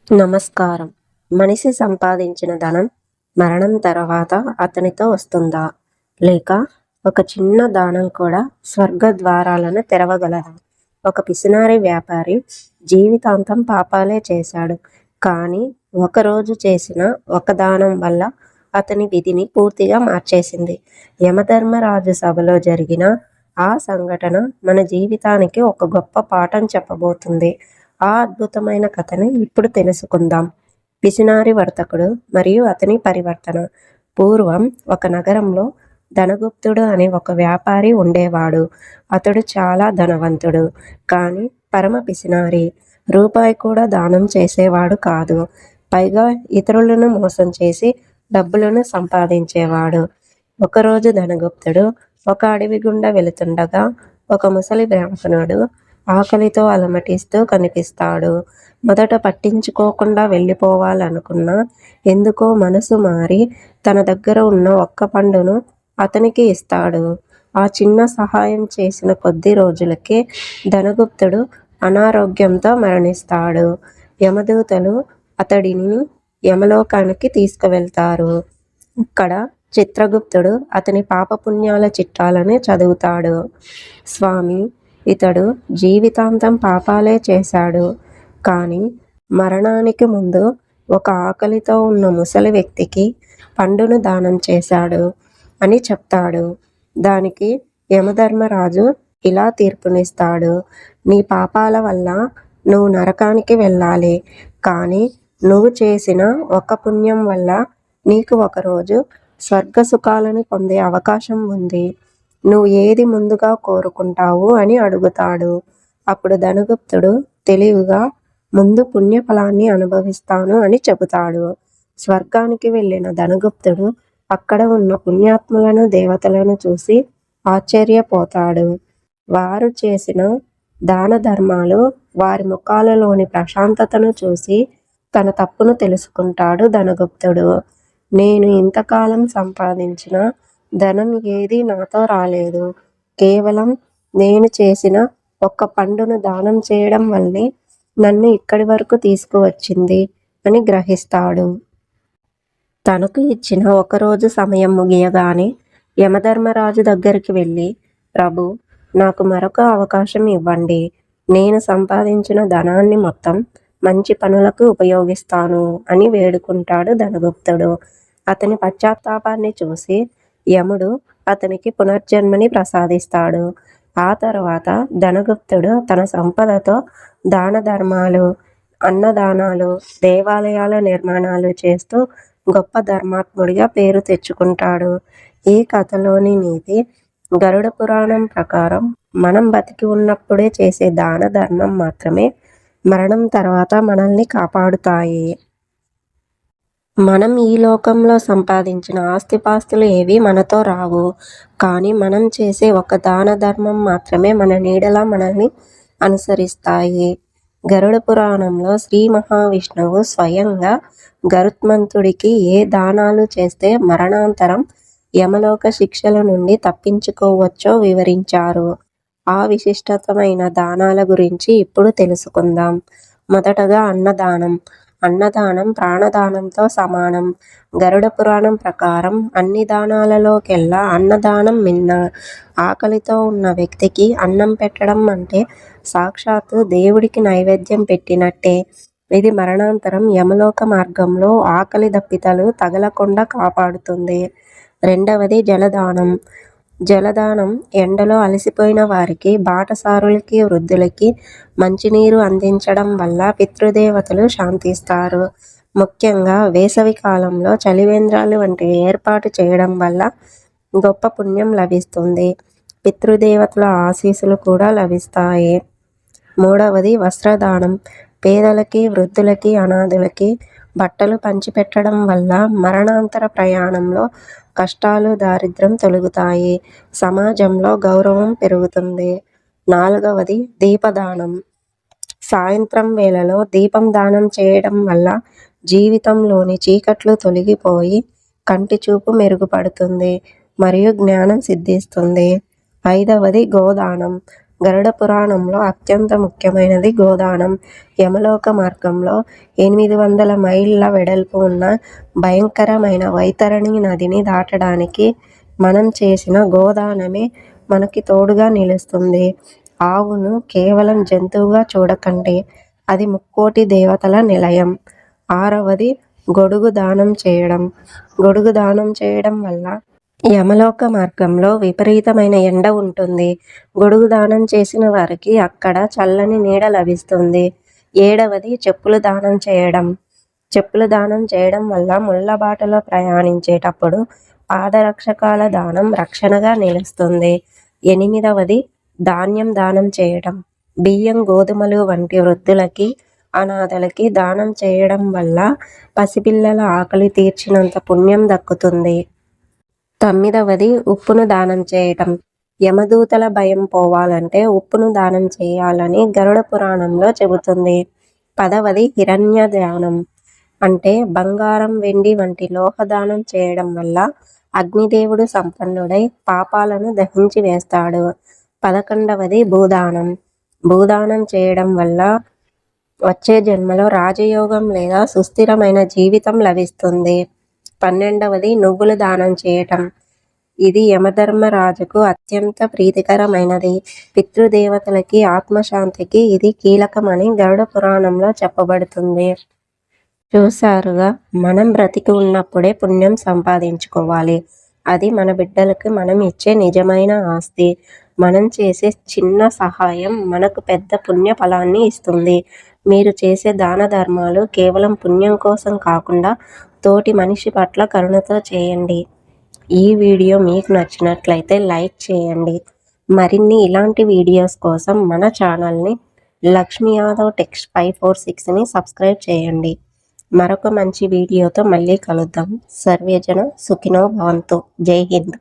నమస్కారం. మనిషి సంపాదించిన ధనం మరణం తర్వాత అతనితో వస్తుందా? లేక ఒక చిన్న దానం కూడా స్వర్గ ద్వారాలను తెరవగలదా? ఒక పిసినారి వ్యాపారి జీవితాంతం పాపాలే చేశాడు. కానీ ఒకరోజు చేసిన ఒక దానం వల్ల అతని విధిని పూర్తిగా మార్చేసింది. యమధర్మరాజు సభలో జరిగిన ఆ సంఘటన మన జీవితానికి ఒక గొప్ప పాఠం చెప్పబోతుంది. ఆ అద్భుతమైన కథని ఇప్పుడు తెలుసుకుందాం. పిసినారి వర్తకుడు మరియు అతని పరివర్తన. పూర్వం ఒక నగరంలో ధనగుప్తుడు అనే ఒక వ్యాపారి ఉండేవాడు. అతడు చాలా ధనవంతుడు, కానీ పరమ పిసినారి. రూపాయి కూడా దానం చేసేవాడు కాదు. పైగా ఇతరులను మోసం చేసి డబ్బులను సంపాదించేవాడు. ఒకరోజు ధనగుప్తుడు ఒక అడవి గుండా వెళుతుండగా ఒక ముసలి బ్రాహ్మణుడు ఆకలితో అలమటిస్తూ కనిపిస్తాడు. మొదట పట్టించుకోకుండా వెళ్ళిపోవాలనుకున్నా ఎందుకో మనసు మారి తన దగ్గర ఉన్న ఒక్క పండును అతనికి ఇస్తాడు. ఆ చిన్న సహాయం చేసిన కొద్ది రోజులకే ధనగుప్తుడు అనారోగ్యంతో మరణిస్తాడు. యమదూతలు అతడిని యమలోకానికి తీసుకువెళ్తారు. అక్కడ చిత్రగుప్తుడు అతని పాపపుణ్యాల చిట్టాలను చదువుతాడు. స్వామి, ఇతడు జీవితాంతం పాపాలే చేశాడు, కానీ మరణానికి ముందు ఒక ఆకలితో ఉన్న ముసలి వ్యక్తికి పండును దానం చేశాడు అని చెప్తాడు. దానికి యమధర్మరాజు ఇలా తీర్పునిస్తాడు: నీ పాపాల వల్ల నువ్వు నరకానికి వెళ్ళాలి, కానీ నువ్వు చేసిన ఒక పుణ్యం వల్ల నీకు ఒకరోజు స్వర్గ సుఖాలను పొందే అవకాశం ఉంది. నువ్వు ఏది ముందుగా కోరుకుంటావు అని అడుగుతాడు. అప్పుడు ధనగుప్తుడు తెలివిగా ముందు పుణ్యఫలాన్ని అనుభవిస్తాను అని చెబుతాడు. స్వర్గానికి వెళ్ళిన ధనగుప్తుడు అక్కడ ఉన్న పుణ్యాత్ములను, దేవతలను చూసి ఆశ్చర్యపోతాడు. వారు చేసిన దాన ధర్మాలు, వారి ముఖాలలోని ప్రశాంతతను చూసి తన తప్పును తెలుసుకుంటాడు ధనగుప్తుడు. నేను ఇంతకాలం సంపాదించిన ధనం ఏదీ నాతో రాలేదు. కేవలం నేను చేసిన ఒక్క పండును దానం చేయడం వల్లే నన్ను ఇక్కడి వరకు తీసుకువచ్చింది అని గ్రహిస్తాడు. తనకు ఇచ్చిన ఒకరోజు సమయం ముగియగానే యమధర్మరాజు దగ్గరికి వెళ్ళి, ప్రభు, నాకు మరొక అవకాశం ఇవ్వండి. నేను సంపాదించిన ధనాన్ని మొత్తం మంచి పనులకు ఉపయోగిస్తాను అని వేడుకుంటాడు ధనగుప్తుడు. అతని పశ్చాత్తాపాన్ని చూసి యముడు అతనికి పునర్జన్మని ప్రసాదిస్తాడు. ఆ తర్వాత ధనగుప్తుడు తన సంపదతో దాన ధర్మాలు, అన్నదానాలు, దేవాలయాల నిర్మాణాలు చేస్తూ గొప్ప ధర్మాత్ముడిగా పేరు తెచ్చుకుంటాడు. ఈ కథలోని నీతి: గరుడ పురాణం ప్రకారం మనం బతికి ఉన్నప్పుడే చేసే దాన ధర్మం మాత్రమే మరణం తర్వాత మనల్ని కాపాడుతాయి. మనం ఈ లోకంలో సంపాదించిన ఆస్తిపాస్తులు ఏవి మనతో రావు, కానీ మనం చేసే ఒక దాన ధర్మం మాత్రమే మన నీడలా మనల్ని అనుసరిస్తాయి. గరుడ పురాణంలో శ్రీ మహావిష్ణువు స్వయంగా గరుత్మంతుడికి ఏ దానాలు చేస్తే మరణాంతరం యమలోక శిక్షల నుండి తప్పించుకోవచ్చో వివరించారు. ఆ విశిష్టమైన దానాల గురించి ఇప్పుడు తెలుసుకుందాం. మొదటగా అన్నదానం. అన్నదానం ప్రాణదానంతో సమానం. గరుడ పురాణం ప్రకారం అన్ని దానాలలోకెల్లా అన్నదానం మిన్న. ఆకలితో ఉన్న వ్యక్తికి అన్నం పెట్టడం అంటే సాక్షాత్తు దేవుడికి నైవేద్యం పెట్టినట్టే. ఇది మరణాంతరం యమలోక మార్గంలో ఆకలి దప్పికలు తగలకుండా కాపాడుతుంది. రెండవది జలదానం. జలదానం ఎండలో అలసిపోయిన వారికి, బాటసారులకి, వృద్ధులకి మంచినీరు అందించడం వల్ల పితృదేవతలు శాంతిస్తారు. ముఖ్యంగా వేసవి కాలంలో చలివేంద్రాలు వంటివి ఏర్పాటు చేయడం వల్ల గొప్ప పుణ్యం లభిస్తుంది. పితృదేవతల ఆశీస్సులు కూడా లభిస్తాయి. మూడవది వస్త్రదానం. పేదలకి, వృద్ధులకి, అనాథులకి బట్టలు పంచిపెట్టడం వల్ల మరణాంతర ప్రయాణంలో కష్టాలు, దారిద్ర్యం తొలగుతాయి. సమాజంలో గౌరవం పెరుగుతుంది. నాలుగవది దీపదానం. సాయంత్రం వేళలో దీపం దానం చేయడం వల్ల జీవితంలోని చీకట్లు తొలగిపోయి కంటి చూపు మెరుగుపడుతుంది మరియు జ్ఞానం సిద్ధిస్తుంది. ఐదవది గోదానం. గరుడ పురాణంలో అత్యంత ముఖ్యమైనది గోదానం. యమలోక మార్గంలో 800 మైళ్ళ వెడల్పు ఉన్న భయంకరమైన వైతరణి నదిని దాటడానికి మనం చేసిన గోదానమే మనకి తోడుగా నిలుస్తుంది. ఆవును కేవలం జంతువుగా చూడకండి, అది ముక్కోటి దేవతల నిలయం. 6వది గొడుగు దానం చేయడం. గొడుగు దానం చేయడం వల్ల యమలోక మార్గంలో విపరీతమైన ఎండ ఉంటుంది. గొడుగు దానం చేసిన వారికి అక్కడ చల్లని నీడ లభిస్తుంది. 7వది చెప్పులు దానం చేయడం. చెప్పులు దానం చేయడం వల్ల ముళ్ళబాటలో ప్రయాణించేటప్పుడు పాదరక్షకాల దానం రక్షణగా నిలుస్తుంది. 8వది ధాన్యం దానం చేయడం. బియ్యం, గోధుమలు వంటి వృద్ధులకి, అనాథలకి దానం చేయడం వల్ల పసిపిల్లల ఆకలి తీర్చినంత పుణ్యం దక్కుతుంది. 9వది ఉప్పును దానం చేయటం. యమదూతల భయం పోవాలంటే ఉప్పును దానం చేయాలని గరుడ పురాణంలో చెబుతుంది. 10వది హిరణ్య దానం, అంటే బంగారం, వెండి వంటి లోహ దానం చేయడం వల్ల అగ్నిదేవుడు సంపన్నుడై పాపాలను దహించి వేస్తాడు. 11వది భూదానం. భూదానం చేయడం వల్ల వచ్చే జన్మలో రాజయోగం లేదా సుస్థిరమైన జీవితం లభిస్తుంది. 12వది నువ్వులు దానం చేయటం. ఇది యమధర్మరాజుకు అత్యంత ప్రీతికరమైనది. పితృదేవతలకి, ఆత్మశాంతికి ఇది కీలకమని గరుడ పురాణంలో చెప్పబడుతుంది. చూసారుగా, మనం బ్రతికి ఉన్నప్పుడే పుణ్యం సంపాదించుకోవాలి. అది మన బిడ్డలకు మనం ఇచ్చే నిజమైన ఆస్తి. మనం చేసే చిన్న సహాయం మనకు పెద్ద పుణ్య ఫలాన్ని ఇస్తుంది. మీరు చేసే దాన ధర్మాలు కేవలం పుణ్యం కోసం కాకుండా తోటి మనిషి పట్ల కరుణతో చేయండి. ఈ వీడియో మీకు నచ్చినట్లయితే లైక్ చేయండి. మరిన్ని ఇలాంటి వీడియోస్ కోసం మన ఛానల్ని లక్ష్మీ యాదవ్ టెక్స్ట్ 546ని సబ్స్క్రైబ్ చేయండి. మరొక మంచి వీడియోతో మళ్ళీ కలుద్దాం. సర్వేజన సుఖినో భవంతు. జై హింద్.